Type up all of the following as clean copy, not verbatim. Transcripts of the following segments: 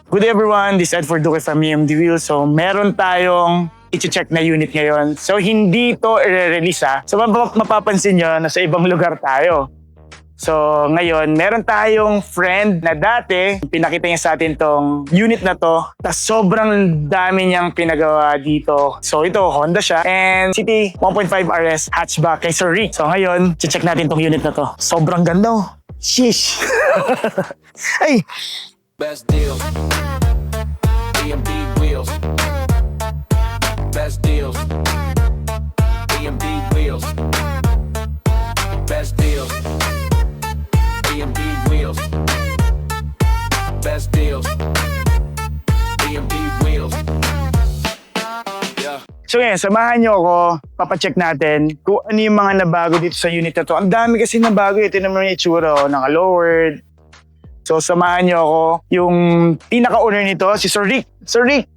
Good day everyone, this is Ed for Duque from EMD Wheels. So meron tayong i-check na unit ngayon. So hindi ito i-release ha. So mapapansin nyo na sa ibang lugar tayo. So ngayon, meron tayong friend na dati, pinakita niya sa atin tong unit na to. Tapos sobrang dami niyang pinagawa dito. So ito, Honda siya. And City 1.5 RS hatchback kay Sir Rick. So ngayon, check natin tong unit na to. Sobrang ganda oh. Sheesh. Ay! Best deals. EMD Wheels. Best deals. EMD Wheels. Best deals. EMD Wheels. Best deals. EMD Wheels. Yeah. So ngayon, samahan nyo ako, papacheck natin kung ano yung mga nabago dito sa unit na to. Ang dami kasi nabago, ito naman yung itsura, oh, naka-lowered. So samahan nyo ako, yung pinaka-owner nito, si Sir Rick. Sir Rick!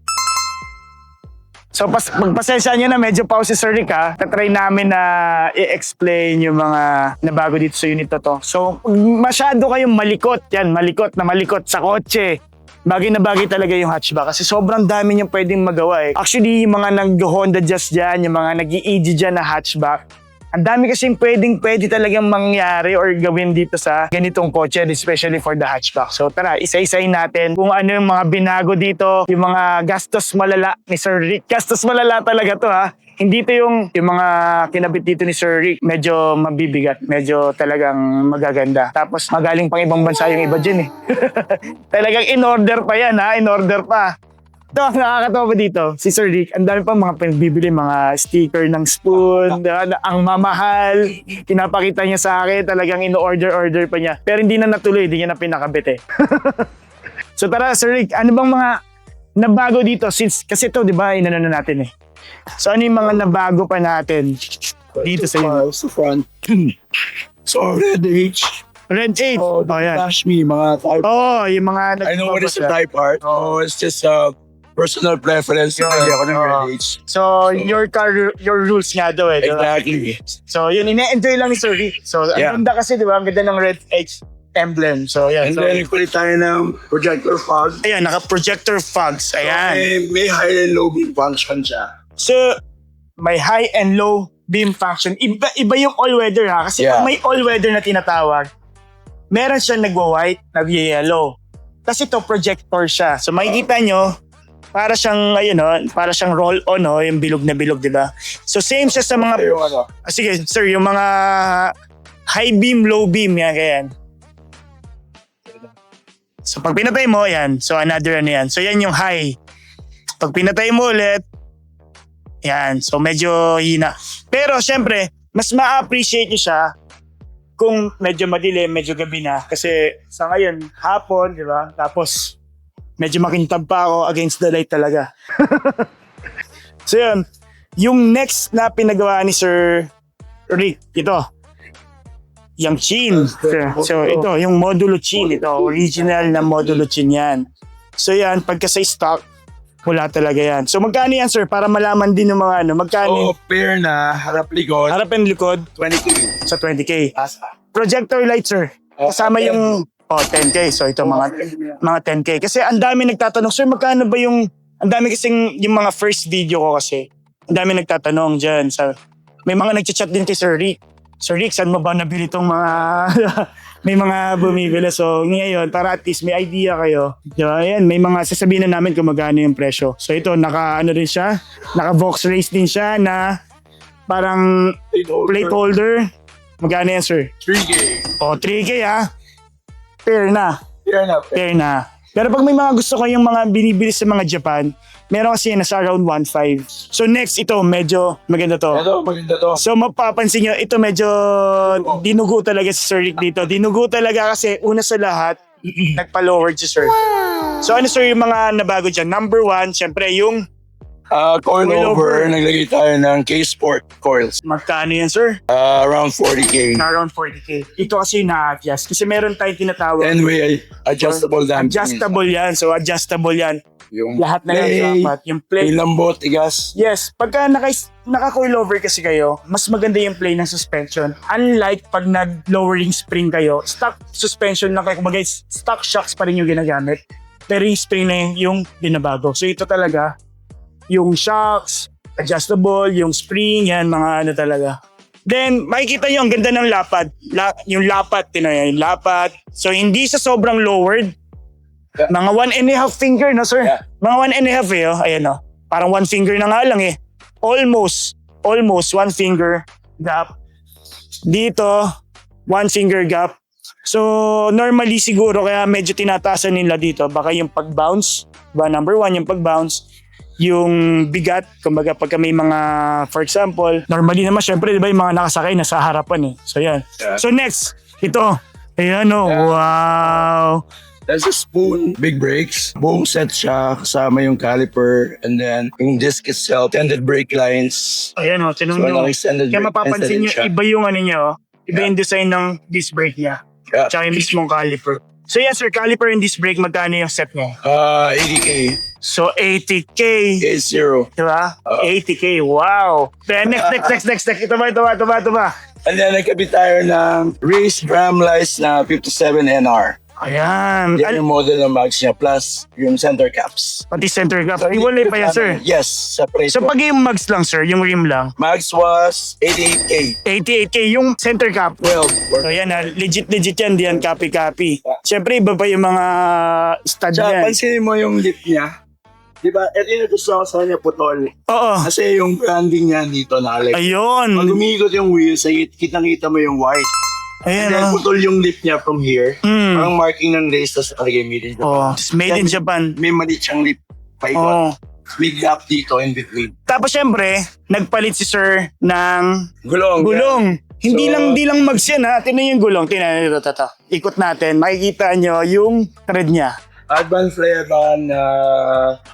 So magpasensya nyo na, medyo pause si Sir Rick ha. Tatry namin na i-explain yung mga nabago dito sa unit na to. So masyado kayong malikot, yan, malikot na malikot sa kotse. Bagay na bagay talaga yung hatchback kasi sobrang dami niyang pwedeng magawa eh. Actually, yung mga nag-Honda Jazz dyan, yung mga nag-i-EG dyan na hatchback, ang dami kasing pwede talagang mangyari or gawin dito sa ganitong kotse, especially for the hatchback. So tara, isa-isayin natin kung ano yung mga binago dito, yung mga gastos malala ni Sir Rick. Gastos malala talaga to ha. Hindi to yung mga kinabit dito ni Sir Rick, medyo mabibigat, medyo talagang magaganda. Tapos magaling pang ibang bansa yung iba dyan eh. Talagang in-order pa yan ha, in-order pa. Ito, nakakatawa ba dito? Si Sir Rick, ang dami pang mga pinagbibili, mga sticker ng spoon, ang mamahal. Pinapakita niya sa akin, talagang in-order pa niya. Pero hindi na natuloy, hindi niya na pinakabit eh. So tara Sir Rick, ano bang mga nabago dito? Since, kasi ito, di ba, inano na natin eh. So ano yung mga nabago pa natin dito sa unit? Sa front. So, Red H. Red 8. Oh, yan. Bash me, mga type. Oh, yung mga I know what is a nagpapasya. type art. Oh, it's just personal preference. Hindi ako ng Red H. So, your car, your rules nga daw eh. Diba? Exactly. So, yun, ine-enjoy lang ni Sir Rick. So, Yeah. ang ganda kasi, di ba? Ang ganda ng Red H emblem. So, yan. And So, then, nagpalit tayo ng projector fog. ayan, naka-projector fogs. Ayan. May high and low beam function siya. So, may high and low beam function. Iba yung all-weather ha. Kasi Yeah. pag may all-weather na tinatawag, meron siyang nagwa-white, nag-yellow. Tapos ito, projector siya. So, makikita nyo, para siyang, ayun o, para siyang roll-on o, yung bilog na bilog, di ba? So, same siya sa mga, Yung ano. sige, sir, yung mga high beam, low beam, yan, kaya. So, pag pinatay mo, yan. So, another ano yan. So, yan yung high. Pag pinatay mo ulit, yan. So, medyo hina. Pero, syempre, mas ma-appreciate nyo siya kung medyo madilim, medyo gabi na. Kasi sa ngayon, hapon, di ba? Tapos, medyo makintab pa ako against the light talaga. So yun, yung next na pinagawa ni Sir Rick, ito. Yung chin. So ito, yung modulo chin. Ito, original na modulo chin yan. So yan, pagka sa stock, wala talaga yan. So magkano yan, sir? Para malaman din ng mga ano, magkano? So, pair na harap likod. Harap and likod 20K. sa 20K. Asa. Projector light, sir. Kasama yung 10K. So ito mga 10K. Kasi ang dami nagtatanong, sir, magkano ba yung ang dami kasing yung mga first video ko kasi. Ang dami nagtatanong diyan sa may mga nagcha-chat din kay Sir Rick. Sir Rick, saan mo ba nabili tong mga may mga bumibili. So ngayon, para at least may idea kayo. Diba? Ayan, may mga sasabihin na namin kung magkano yung presyo. So ito, naka ano din siya, naka Vox Race din siya na parang plate holder. Magkano yan, sir? 3K. O, 3K ha. Fair na. Pair na. Fair na. Pero pag may mga gusto ko yung mga binibili sa mga Japan, meron kasi nasa around 1.5. So next, ito, medyo maganda to. Ito, maganda to. So mapapansin nyo, ito medyo dinugo talaga si Sir Rick dito. Dinugo talaga kasi una sa lahat, nagpa-lowered si Sir. So ano sir yung mga nabago dyan? Number one, syempre yung Coilover, naglagay tayo ng K-Sport coils. magkano yan sir? Around 40K. Around 40K. Ito kasi yung na-adjust. Kasi meron tayong tinatawag. And we adjustable damping. Adjustable yan. So adjustable yan. Yung Lahat na yan dapat. Yung play. yung lambot, tigas. Yes, pagka naka-coilover kasi kayo, mas maganda yung play ng suspension. Unlike pag nag-lowering spring kayo, stock suspension lang kayo. Kumbaga, stock shocks pa rin yung ginagamit. pero yung spring na yung binabago. So ito talaga, yung shocks, adjustable, yung spring, yan, mga ano talaga. Then, makikita nyo, ang ganda ng lapad. Yung lapad, tinay, yung lapad. So, hindi siya sobrang lowered. Mga 1.5 finger, no, sir? Yeah. Mga 1.5 eh, oh. Ayan, oh. Parang 1 finger na nga lang eh. Almost 1 finger gap. Dito, 1 finger gap. So, normally siguro, kaya medyo tinataasan nila dito. Baka yung pag-bounce, ba, number 1, yung pag-bounce. Yung bigat, kumbaga pagka may mga, for example, normally naman, syempre, di ba yung mga nakasakay nasa harapan eh. So, yan. Yeah. So, next, ito. Ayan, oh, Yeah. wow. There's a spoon, big brakes, buong set siya, kasama yung caliper, and then yung disc itself, extended brake lines. Ayan, oh, tinong So, nyo. extended Kaya brake lines mapapansin din nyo, siya. iba yung ano niya, oh. Iba yung design ng disc brake niya. Yeah. Tsaka yung mismong caliper. So, yan, sir, caliper and disc brake, magkano yung set mo? 80K, So, 80K. 80. Diba? 80K. Wow. Then next. Ito ba? And then nagkabit tayo ng race drum lights na 57 NR. Ayan. Yan yung model ng mags niya, plus yung center caps. Pati center gap. Iwalay pa yan, sir. Yes, separate. So, pag yung mags lang, sir, yung rim lang, Mags was 88K. 88K yung center cap. 12. So, yan ha. Legit yan. Diyan copy. Siyempre, iba pa yung mga stud Tsaka yan. pansinin mo yung lip niya. Di ba? Ito yung gusto ko sa kanya putol. Oo. Kasi yung branding niya dito nakalagay. Pag Ayun. umiikot yung wheels, kitang-kita mo yung white. Ayan, And then oh. putol yung lip niya from here. Mm. Parang marking ng race, tapos nakalagay made in Japan. Oh, it's made in Japan. May maliit siyang lip. Paikot. Oh. May gap dito in between. Tapos syempre, nagpalit si sir ng Gulong. Hindi So- lang mags yan ha. Tingnan yung gulong. Tingnan nyo ito. Ikot natin. Makikita nyo yung thread niya. Advanced Flareban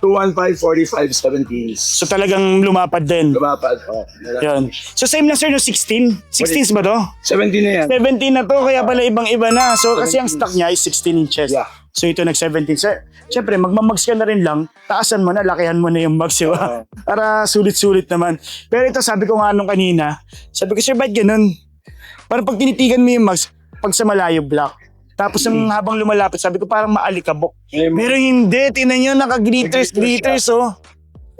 215 45 17s. So talagang lumapad din. Lumapad. Oh, Yun. So same lang sir no 16? 16s ba to? 17 na yan. 17 na to kaya pala ibang-iba na. So kasi ang stock niya is 16 inches. Yeah. So ito nag-17. Sir, syempre magmamags ka na rin lang. Taasan mo na, lakihan mo na yung mags, di ba? Para sulit-sulit naman. Pero ito sabi ko nga nung kanina, sabi ko sir, ba't ganun? Para pag tinitigan mo yung mags, pag sa malayo block. Tapos ang habang lumalapit, sabi ko parang maalikabok. Pero hindi, tingnan nyo, naka-glitters, oh.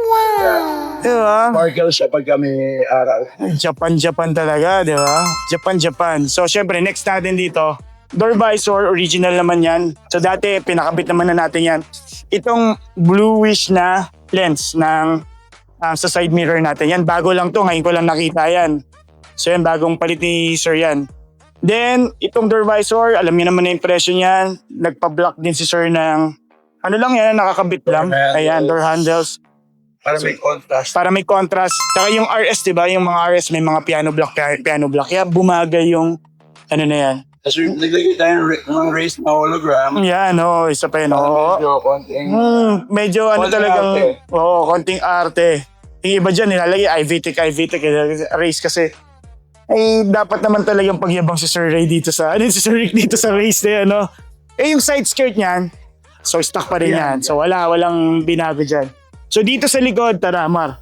Wow! Diba? Sparkle siya pag kami araw. Japan talaga, di ba? Japan. So, syempre, next natin dito, door visor, original naman yan. So, dati, pinakabit naman na natin yan. Itong bluish na lens ng sa side mirror natin. Yan, bago lang to. Ngayon ko lang nakita yan. So, yan, bagong palit ni sir yan. Then, itong door visor, alam niyo naman na yung presyo niyan. Nagpa-block din si sir ng, ano lang yan, nakakabit lang. handles. Ayan, door handles. Para may contrast. Para may contrast. Tsaka yung RS, di ba? Yung mga RS may mga piano block. Kaya bumagay yung, ano na yan. Tapos naglagay tayo ng race na hologram. Yan, isa pa yun. Oo. Medyo konting... Medyo ano Konting talagang, arte. konting arte. Yung iba dyan, nilalagay IVTEC. Race kasi. Ay, dapat naman talagang pagyabang si Sir Ray dito sa, si Sir Rick dito sa race na yan, no? Yung side skirt niyan, so stock pa rin yan. So walang binago dyan. So dito sa likod, tara, Mar.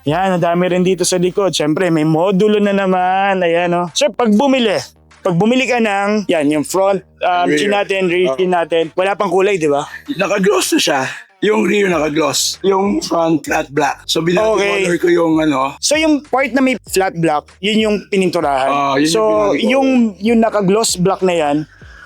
Yan, ang dami rin dito sa likod. Siyempre, may modulo na naman. Ayan, no? Sir, pag bumili ka ng, yan, yung front chin natin, rear chin natin, wala pang kulay, di ba? Naka-gloss na siya. Yung rear naka-gloss. Yung front flat black. So Okay. binati-color ko yung ano. So yung part na may flat black, yun yung pininturahan. Yun So yung yung naka-gloss black na yan,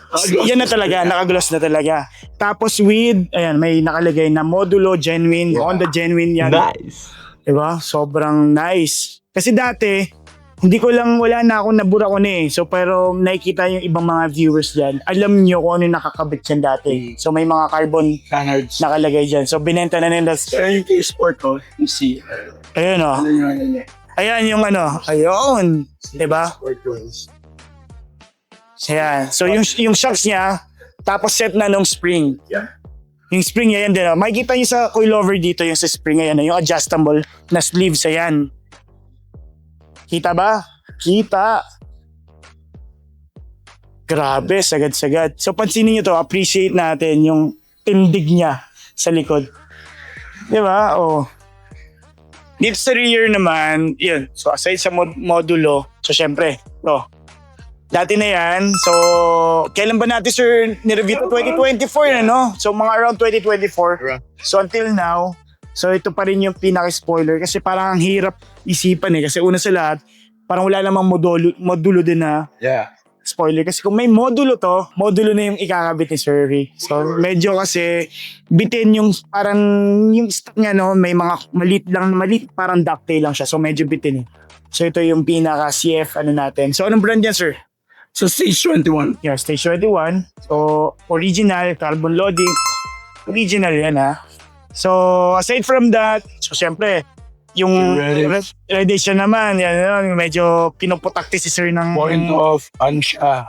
Naka-gloss yan na talaga, naka-gloss na talaga. Tapos with, ayan, may nakalagay na modulo, genuine, Honda genuine yan. Nice. Diba? Sobrang nice. Kasi dati, wala na akong nabura ko na eh. So pero nakikita yung ibang mga viewers dyan, alam nyo kung ano yung nakakabit dyan dati. So may mga carbon Canards. nakalagay dyan. So binenta na nila. Kaya yung K-Sport ko, you see. Ayun o. Ano yung ano niya? Ayan yung ano. Ayun. Diba? Sport ones. Ayan. So yung shocks niya, tapos set na nung spring. Yeah. Yung spring niya yan din. Makikita niyo sa coilover dito yung sa spring ayan, yung adjustable na sleeves ayan. Kita ba? Kita. Grabe, sagad-sagad. So pansinin niyo to, appreciate natin yung tindig niya sa likod. Di ba? Oh. Dito sa rear naman, yun. So aside sa modulo, so syempre, Dati na yan. So, kailan ba natin, sir, nireview ito? 2024 na, no? So, mga around 2024. So, until now, so ito pa rin yung pinaka-spoiler kasi parang ang hirap isipan eh. Kasi una sa lahat, parang wala namang modulo din na Yeah. spoiler. Kasi kung may modulo to, modulo na yung ikakabit ni Sir Rick. So, medyo kasi bitin yung parang yung stock niya, no? May mga maliit, parang ducktail lang siya. So, medyo bitin eh. So, ito yung pinaka-CF ano natin. So, anong brand yan, sir? So stage 21. Yeah, Stage 21. So, original, carbon loading. Original yan, ha? So, aside from that, so, syempre, yung radiation naman, yan, medyo pinuputakti si sir ng... Point of, ano siya,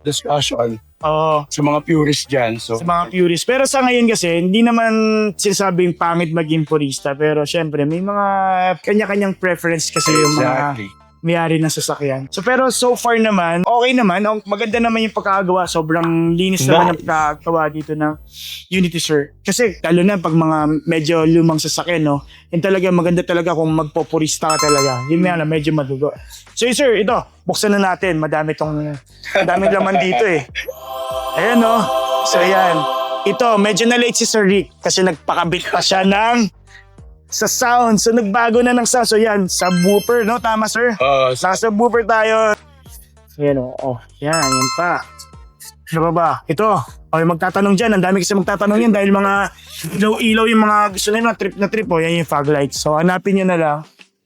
discussion Oo. sa mga purists dyan. So, Sa mga purists. Pero sa ngayon kasi, hindi naman sinasabing pangit maging purista. Pero syempre, may mga kanya-kanyang preference kasi yung mga exactly. may-ari ng sasakyan. So pero so far naman, okay naman. Maganda naman yung pagkakagawa. Sobrang linis naman yung pagkakagawa dito ng Unity, sir. Kasi lalo na pag mga medyo lumang sasakyan, no? Yun talaga, maganda talaga kung magpopurista ka talaga. Yun na medyo madugo. So sir, ito, buksan na natin. Madami laman dito eh. Ayan, no? So yan. Ito, medyo na late si Sir Rick kasi nagpakabit pa siya ng sa sound. So nagbago na ng sound. So yan, subwoofer, no? Tama, sir? Nasa subwoofer tayo. So yan, oh. Yan pa. Ano ba? Ito. Okay, magtatanong dyan. Ang dami kasi magtatanong yan dahil mga ilaw yung mga gusto nila na trip. Oh, yan yung fog lights. So hanapin nyo na lang.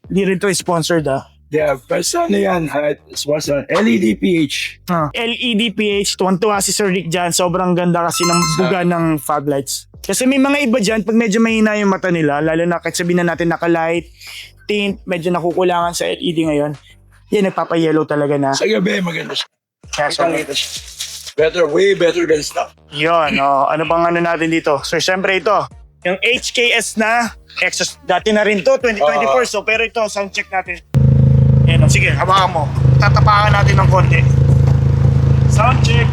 Hindi rin to sponsored, ah. Yeah, pero ano yan, sponsor, LED PH. LED PH, tuwan-tuwa si Sir Rick dyan. Sobrang ganda kasi ng buga ng fog lights. Kasi may mga iba dyan, pag medyo mahina yung mata nila, lalo na kahit sabihin na natin naka-light, tint, medyo nakukulangan sa LED ngayon, yan, nagpapa-yellow talaga na. Sa gabi, maganda siya. Kaya so, Better, way better than stock. yun, ano bang ano natin dito? So, syempre ito, yung HKS na, Exos, dati na rin to, 2024. So, pero ito, sound check natin. Yan, sige, hawakan mo. Tatapakan natin ng konti. Sound check.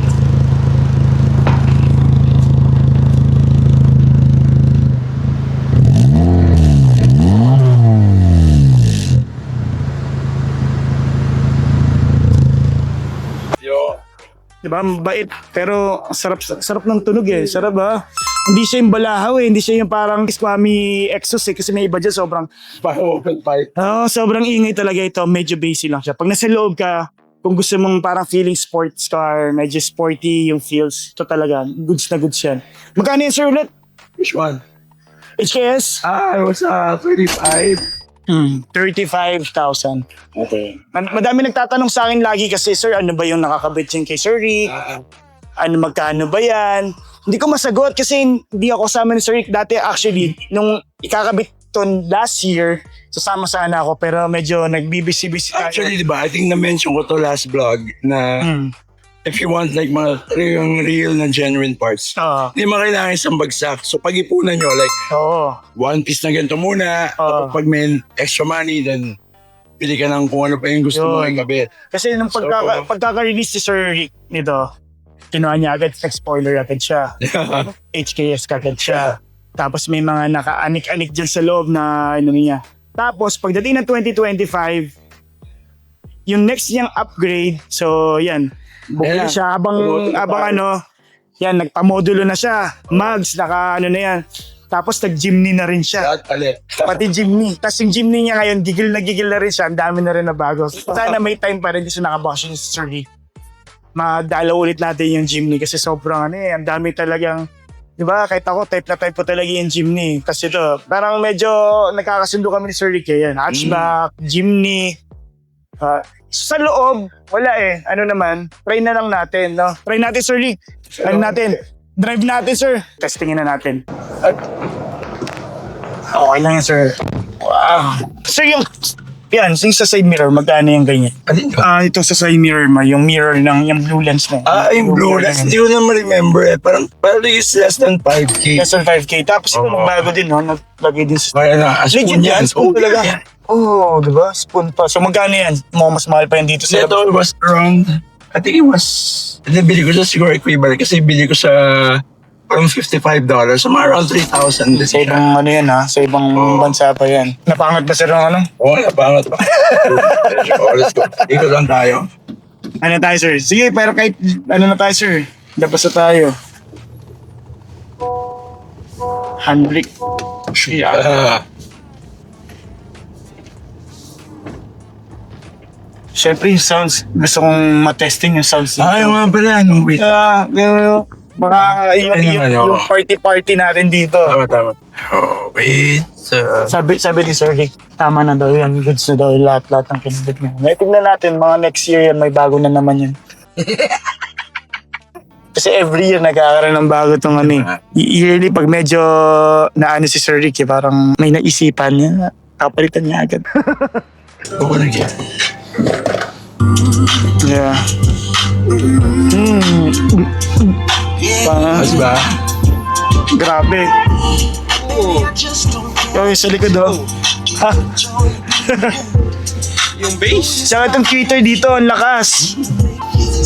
Yo. Diba? Mabait. Pero sarap ng tunog eh. Sarap ba? Hindi siya yung balahaw eh. Hindi siya yung parang Squami Exos eh. Kasi may iba dyan sobrang... Parang open pipe. sobrang ingay talaga ito. Medyo basic lang siya. Pag nasa loob ka, kung gusto mong parang feeling sports car, medyo sporty yung feels, ito talaga. Goods na goods yan. Magkano yan, sir, ulit? Which one? HKS? I was 35. 35,000. Okay. Madami nagtatanong sa akin lagi kasi, sir, ano ba yung nakakabit yan kay Sir Rick? Magkano ba yan? Hindi ko masagot kasi hindi ako kasama ni Sir Rick dati. Actually, nung ikakabit to last year, sasama sana ako pero medyo nagbibisi-bisi tayo. Actually, di ba, I think na-mention ko to last vlog na if you want like mga yung real na genuine parts, Oo. hindi mo kailangan isang bagsak. So pag-ipunan nyo, like Oo. one piece na ganito muna. Oo. Pag may extra money, then pili ka ng kung ano pa yung gusto mo Yun. ikabit. Kasi nung pagkaka-release ni Sir Rick nito, kinuha niya agad, spoiler agad siya. HKS agad siya. Tapos may mga naka-anik-anik dyan sa loob na ano niya. Tapos pagdating ng 2025, yung next niyang upgrade, so yan, bukli Yeah. siya habang ano, yan, nagpa-modulo na siya. Mags, naka ano na yan. Tapos nag-Jimny na rin siya. Lahat palit. Pati Jimny. Tapos yung Jimny niya ngayon, gigil na rin siya. Ang dami na rin na bago. Sana may time pa rin kasi nakabakasyon si Sir Rick. Madalaw ulit natin yung Jimny kasi sobrang ano eh, ang dami talagang, di ba, kahit ako, type na type ko talaga yung Jimny. Kasi ito, parang medyo nagkakasundo kami ni Sir Rick eh. Yan, hatchback, Jimny. Sa loob, wala eh. Ano naman, try na lang natin, no? Try natin, Sir Rick. Ano natin? Drive natin, sir. Testingin na natin. Okay lang yan, sir. Wow. Sir, yung sa side mirror, magkano yung ganyan? Alin yun? Ito sa side mirror mo, yung mirror ng yung blue lens mo. Yung blue lens. Hindi ko naman remember eh. Parang is less than 5K. Less than 5K. Tapos ito, magbago din, no? Naglagay din sa... Kaya na, Legit yan? Spoon talaga. Yeah. Oh, di ba? Spoon pa. So magkano yan? Mukhang mas mahal pa yan dito sa... Ito was around, I think it was, bili ko sa siguro equivalent kasi bili ko sa parang $55. So mga around 3,000. Sa ibang ano yan, ha? Sa ibang bansa pa yan. Napangat ba sir ng ano? Oo, napangat pa. Let's go. Ikot lang tayo. Ano tayo, sir? Sige, pero kahit ano na tayo, sir. Labas na tayo. Handbrake. Yeah. Siyempre yung sounds. Gusto kong matesting yung sounds. Ayaw nga pala, ano, wait. Baka yung party-party natin dito. Tama. Oh, wait. Sabi ni Sir Rick, tama na daw yan. Goods na daw lahat ng kinabit niya. May tignan natin, mga next year yan, may bago na naman yan. Kasi every year nagkakaroon ng bago tong ano eh. Yearly, pag medyo naano si Sir Rick, parang may naisipan niya, kapalitan niya agad. Oo, lagi. Yeah. Mas ba? Grabe. Yung sa likod oh. Ha? Yung bass. Saka itong tweeter dito, ang lakas.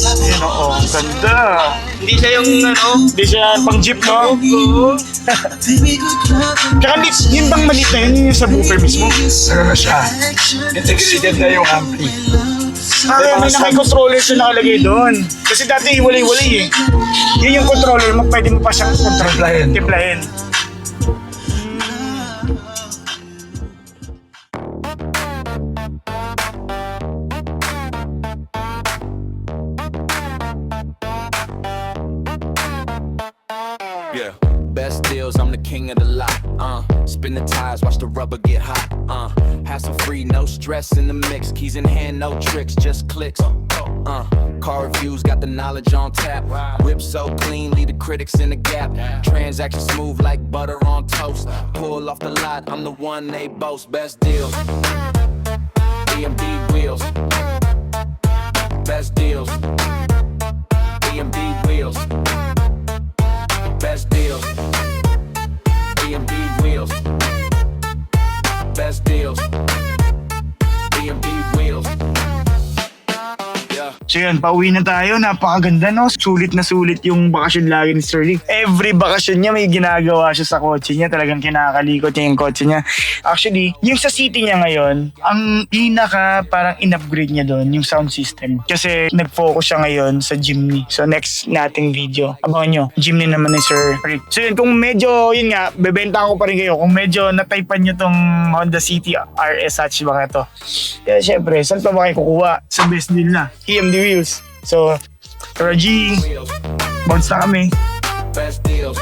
Ayan oo, ang ganda. Hindi siya yung ano. Hindi siya pang jeep, no? Tsaka yun bang maliit na yun yung sa booper mismo? Ano na siya? Integrated na yung ampli. May naka-controller siya nakalagay doon. Kasi dati iwalay-walay eh. Yun yung controller mo, pwede mo pa siyang Timplahin. timplahin. Yeah. Best deals, I'm the king of the lot. Spin the tires, watch the rubber get hot. Hassle free, no stress in the mix. Keys in hand, no tricks, just clicks. Car reviews, got the knowledge on tap. Whip so clean, leave the critics in the gap. Transaction smooth like butter on toast. Pull off the lot, I'm the one they boast. Best deals. BMB wheels. Best deals. BMB wheels. Best deals. BMB wheels. Best deals. BMB wheels. Yeah. So yun, pauwi na tayo. Napakaganda, no? Sulit na sulit yung bakasyon lagi ni Sir Rick. Every bakasyon niya, may ginagawa siya sa kotse niya. Talagang kinakalikot niya yung kotse niya. Actually, yung sa city niya ngayon, ang pinaka parang in-upgrade niya doon, yung sound system. Kasi nag-focus siya ngayon sa Jimny. So next nating video, abangan nyo, Jimny naman ni Sir Rick. So yun, kung medyo, yun nga, bebenta ko pa rin kayo. Kung medyo nataypan nyo tong Honda City RS hatchback na to. Kaya syempre, saan pa ba kayo kukuha? Sa best deal na, EMD Wheels. So, Tara G, bounce na kami. Best deals.